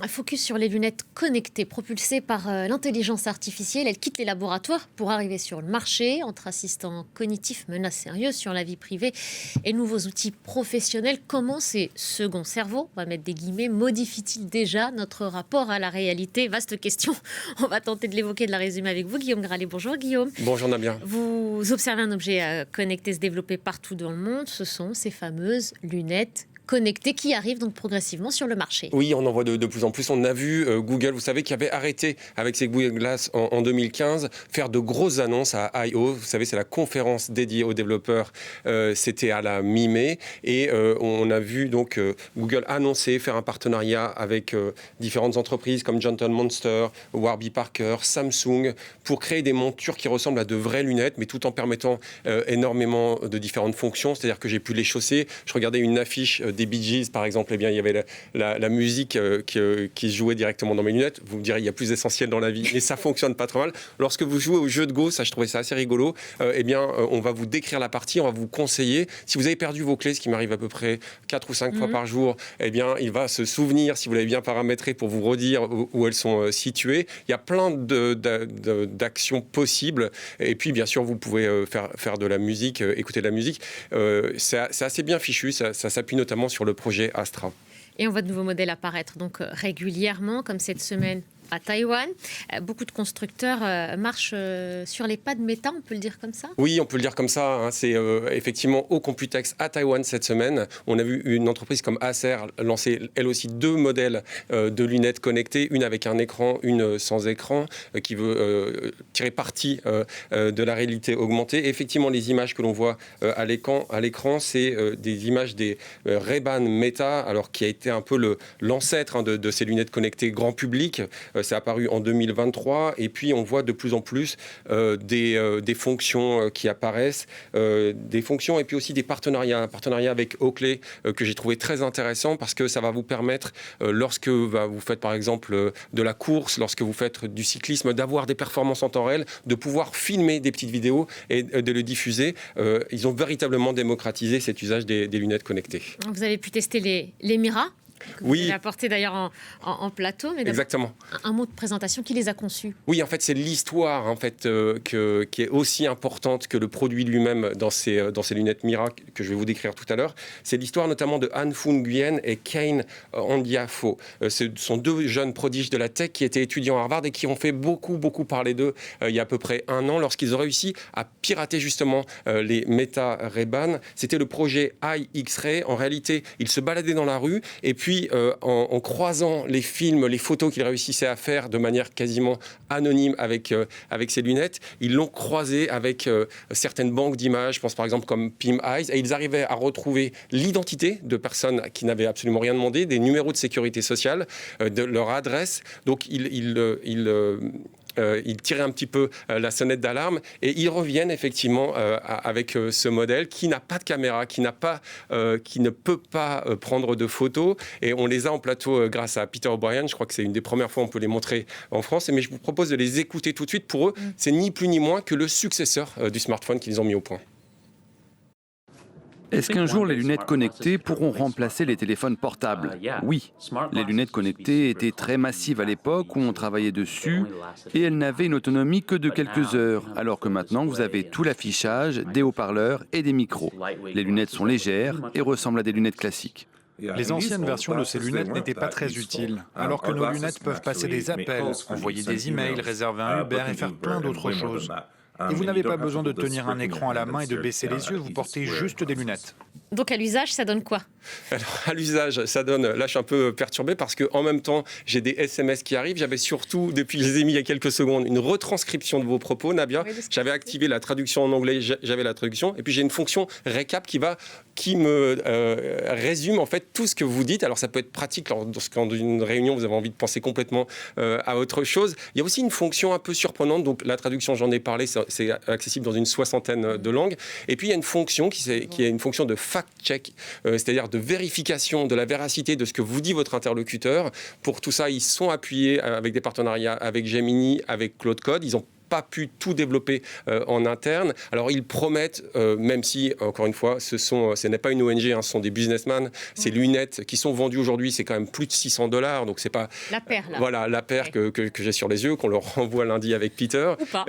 Focus sur les lunettes connectées propulsées par l'intelligence artificielle. Elles quittent les laboratoires pour arriver sur le marché. Entre assistants cognitifs, menaces sérieuses sur la vie privée et nouveaux outils professionnels, comment ces seconds cerveaux, on va mettre des guillemets, modifient-ils déjà notre rapport à la réalité? Vaste question. On va tenter de l'évoquer, de la résumer avec vous. Guillaume Gralet, bonjour Guillaume. Bonjour Nabia. Vous observez un objet connecté se développer partout dans le monde. Ce sont ces fameuses lunettes connectés qui arrivent donc progressivement sur le marché. Oui, on en voit de plus en plus. On a vu Google, vous savez, qui avait arrêté avec ses Google Glass en 2015, faire de grosses annonces à I.O. Vous savez, c'est la conférence dédiée aux développeurs. C'était à la mi-mai. Et on a vu donc Google annoncer, faire un partenariat avec différentes entreprises comme Gentle Monster, Warby Parker, Samsung, pour créer des montures qui ressemblent à de vraies lunettes, mais tout en permettant énormément de différentes fonctions. C'est-à-dire que j'ai pu les chausser. Je regardais une affiche des Bee Gees, par exemple, eh bien, il y avait la musique qui se jouait directement dans mes lunettes. Vous me direz, il y a plus essentiel dans la vie, mais ça fonctionne pas trop mal. Lorsque vous jouez au jeu de Go, ça, je trouvais ça assez rigolo, on va vous décrire la partie, on va vous conseiller. Si vous avez perdu vos clés, ce qui m'arrive à peu près 4 ou 5 fois par jour, eh bien, il va se souvenir, si vous l'avez bien paramétré, pour vous redire où elles sont situées. Il y a plein d'actions possibles. Et puis, bien sûr, vous pouvez faire de la musique, écouter de la musique. C'est assez bien fichu, ça s'appuie notamment sur le projet Astra. Et on voit de nouveaux modèles apparaître donc régulièrement, comme cette semaine à Taïwan. Beaucoup de constructeurs marchent sur les pas de Meta, on peut le dire comme ça? Oui, on peut le dire comme ça. Hein. C'est effectivement au Computex à Taïwan cette semaine. On a vu une entreprise comme Acer lancer elle aussi 2 modèles de lunettes connectées, une avec un écran, une sans écran, qui veut tirer parti de la réalité augmentée. Et effectivement, les images que l'on voit à l'écran, c'est des images des Ray-Ban Meta, alors qui a été un peu l'ancêtre de ces lunettes connectées grand public. C'est apparu en 2023 et puis on voit de plus en plus des fonctions qui apparaissent, des fonctions et puis aussi des partenariats. Un partenariat avec Oakley que j'ai trouvé très intéressant parce que ça va vous permettre, lorsque vous faites par exemple de la course, lorsque vous faites du cyclisme, d'avoir des performances en temps réel, de pouvoir filmer des petites vidéos et de le diffuser. Ils ont véritablement démocratisé cet usage des lunettes connectées. Vous avez pu tester les Mira que vous avez apporté d'ailleurs en plateau. Mais exactement. Un mot de présentation, qui les a conçus? Oui, en fait, c'est l'histoire en fait, qui est aussi importante que le produit lui-même dans ces lunettes Mira que je vais vous décrire tout à l'heure. C'est l'histoire notamment de Han Foong Nguyen et Kane Ondiafo. Ce sont 2 jeunes prodiges de la tech qui étaient étudiants à Harvard et qui ont fait beaucoup parler d'eux il y a à peu près 1 an lorsqu'ils ont réussi à pirater justement les Meta Ray-Ban. C'était le projet iX-Ray. En réalité, ils se baladaient dans la rue et puis en croisant les films, les photos qu'ils réussissaient à faire de manière quasiment anonyme avec ces lunettes, ils l'ont croisé avec certaines banques d'images, je pense par exemple comme Pim Eyes, et ils arrivaient à retrouver l'identité de personnes qui n'avaient absolument rien demandé, des numéros de sécurité sociale, de leur adresse. Donc ils tiraient un petit peu la sonnette d'alarme et ils reviennent effectivement avec ce modèle qui n'a pas de caméra, qui ne peut pas prendre de photos, et on les a en plateau grâce à Peter O'Brien. Je crois que c'est une des premières fois où on peut les montrer en France, mais je vous propose de les écouter tout de suite. Pour eux, c'est ni plus ni moins que le successeur du smartphone qu'ils ont mis au point. Est-ce qu'un jour les lunettes connectées pourront remplacer les téléphones portables? Oui. Les lunettes connectées étaient très massives à l'époque où on travaillait dessus et elles n'avaient une autonomie que de quelques heures, alors que maintenant vous avez tout l'affichage, des haut-parleurs et des micros. Les lunettes sont légères et ressemblent à des lunettes classiques. Les anciennes versions de ces lunettes n'étaient pas très utiles, alors que nos lunettes peuvent passer des appels, envoyer des emails, réserver un Uber et faire plein d'autres choses. Et vous n'avez pas besoin de tenir un écran à la main et de baisser les yeux, vous portez juste des lunettes. Donc à l'usage, ça donne quoi? Alors, à l'usage, ça donne... Là, je suis un peu perturbé parce qu'en même temps, j'ai des SMS qui arrivent. J'avais surtout, depuis que je les ai mis il y a quelques secondes, une retranscription de vos propos, Nabia. J'avais activé la traduction en anglais, j'avais la traduction. Et puis, j'ai une fonction récap qui me résume en fait tout ce que vous dites. Alors, ça peut être pratique lorsqu'en une réunion, vous avez envie de penser complètement à autre chose. Il y a aussi une fonction un peu surprenante. Donc, la traduction, j'en ai parlé, c'est accessible dans une 60aine de langues. Et puis, il y a une fonction qui est une fonction de fact-check, c'est-à-dire de vérification de la véracité de ce que vous dit votre interlocuteur. Pour tout ça, ils sont appuyés avec des partenariats avec Gemini, avec Claude Code. Ils ont pas pu tout développer en interne. Alors ils promettent, même si, encore une fois, ce n'est pas une ONG, hein, ce sont des businessmen, ces lunettes qui sont vendues aujourd'hui, c'est quand même plus de $600, donc c'est pas... La paire, là. Voilà, la paire que j'ai sur les yeux, qu'on leur renvoie lundi avec Peter. Ou pas.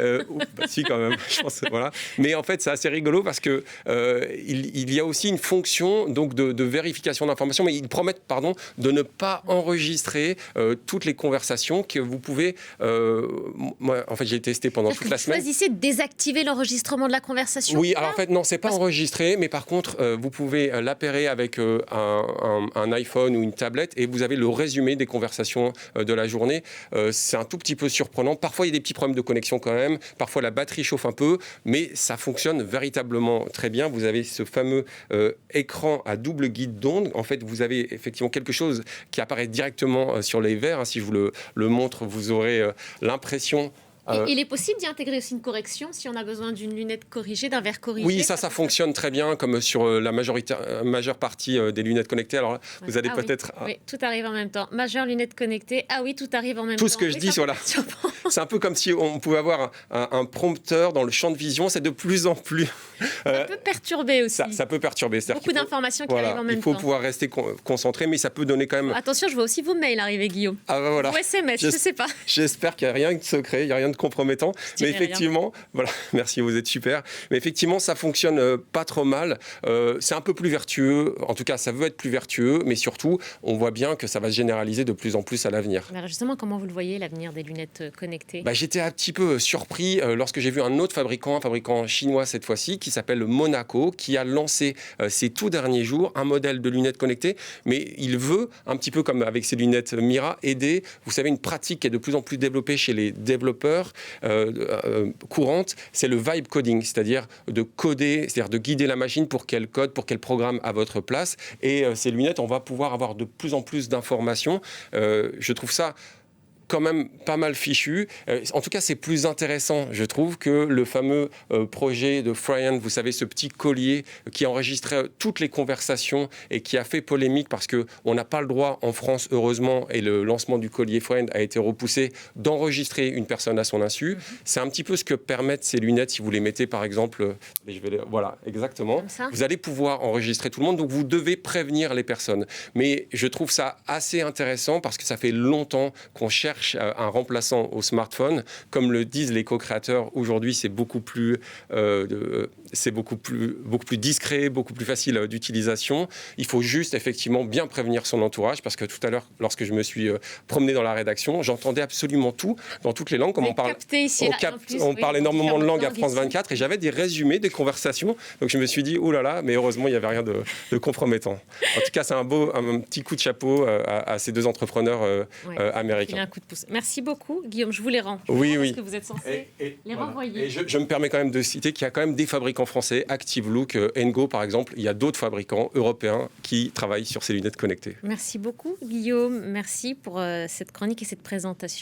Si, quand même, je pense, voilà. Mais en fait, c'est assez rigolo parce que il y a aussi une fonction donc, de vérification d'informations, mais ils promettent, de ne pas enregistrer toutes les conversations que vous pouvez... moi, en fait, j'ai testé pendant toute la semaine. Vous choisissez de désactiver l'enregistrement de la conversation? Oui, alors en fait, non, c'est pas enregistré, mais par contre, vous pouvez l'appairer avec un iPhone ou une tablette et vous avez le résumé des conversations de la journée. C'est un tout petit peu surprenant. Parfois, il y a des petits problèmes de connexion quand même. Parfois, la batterie chauffe un peu, mais ça fonctionne véritablement très bien. Vous avez ce fameux écran à double guide d'onde. En fait, vous avez effectivement quelque chose qui apparaît directement sur les verres. Si je vous le montre, vous aurez l'impression... Il est possible d'y intégrer aussi une correction si on a besoin d'une lunette corrigée, d'un verre corrigé? Oui, ça fonctionne très bien, comme sur la majeure partie des lunettes connectées. Alors, vous allez peut-être... Oui, tout arrive en même temps. Majeure, lunettes connectées. Ah oui, tout arrive en même temps. Tout ce que je dis, voilà. C'est un peu comme si on pouvait avoir un prompteur dans le champ de vision. C'est de plus en plus... Ça peut perturber aussi. Ça peut perturber. Beaucoup d'informations qui arrivent en même temps. Il faut pouvoir rester concentré, mais ça peut donner quand même... Attention, je vois aussi vos mails arriver, Guillaume. Ah ben voilà. Ou SMS, je ne sais pas. J'espère qu'il n'y a rien de secret, il n'y a rien de compromettant. Mais effectivement, voilà, merci, vous êtes super. Mais effectivement, ça fonctionne pas trop mal. C'est un peu plus vertueux. En tout cas, ça veut être plus vertueux. Mais surtout, on voit bien que ça va se généraliser de plus en plus à l'avenir. Alors justement, comment vous le voyez, l'avenir des lunettes connectées? J'étais un petit peu surpris lorsque j'ai vu un autre fabricant, un fabricant chinois cette fois-ci, qui s'appelle Monaco, qui a lancé ces tout derniers jours un modèle de lunettes connectées. Mais il veut, un petit peu comme avec ses lunettes Mira, aider, vous savez, une pratique qui est de plus en plus développée chez les développeurs courante, c'est le vibe coding, c'est-à-dire de coder, c'est-à-dire de guider la machine pour qu'elle code, pour qu'elle programme à votre place. Et ces lunettes, on va pouvoir avoir de plus en plus d'informations. Je trouve ça quand même pas mal fichu. En tout cas, c'est plus intéressant, je trouve, que le fameux projet de Friend, vous savez, ce petit collier qui enregistrait toutes les conversations et qui a fait polémique parce qu'on n'a pas le droit en France, heureusement, et le lancement du collier Friend a été repoussé, d'enregistrer une personne à son insu. C'est un petit peu ce que permettent ces lunettes si vous les mettez, par exemple... Voilà, exactement. Vous allez pouvoir enregistrer tout le monde, donc vous devez prévenir les personnes. Mais je trouve ça assez intéressant parce que ça fait longtemps qu'on cherche un remplaçant au smartphone. Comme le disent les co-créateurs, aujourd'hui, c'est beaucoup plus discret, beaucoup plus facile d'utilisation. Il faut juste, effectivement, bien prévenir son entourage, parce que tout à l'heure, lorsque je me suis promené dans la rédaction, j'entendais absolument tout, dans toutes les langues. Comme on parle énormément de langues à France 24, et j'avais des résumés des conversations. Donc je me suis dit, oh là là, mais heureusement, il n'y avait rien de compromettant. En tout cas, c'est un petit coup de chapeau à ces deux entrepreneurs américains. Merci beaucoup, Guillaume. Je vous les rends. Oui. Parce que vous êtes censé les renvoyer. Et je me permets quand même de citer qu'il y a quand même des fabricants français, Active Look, Ngo par exemple. Il y a d'autres fabricants européens qui travaillent sur ces lunettes connectées. Merci beaucoup, Guillaume. Merci pour cette chronique et cette présentation.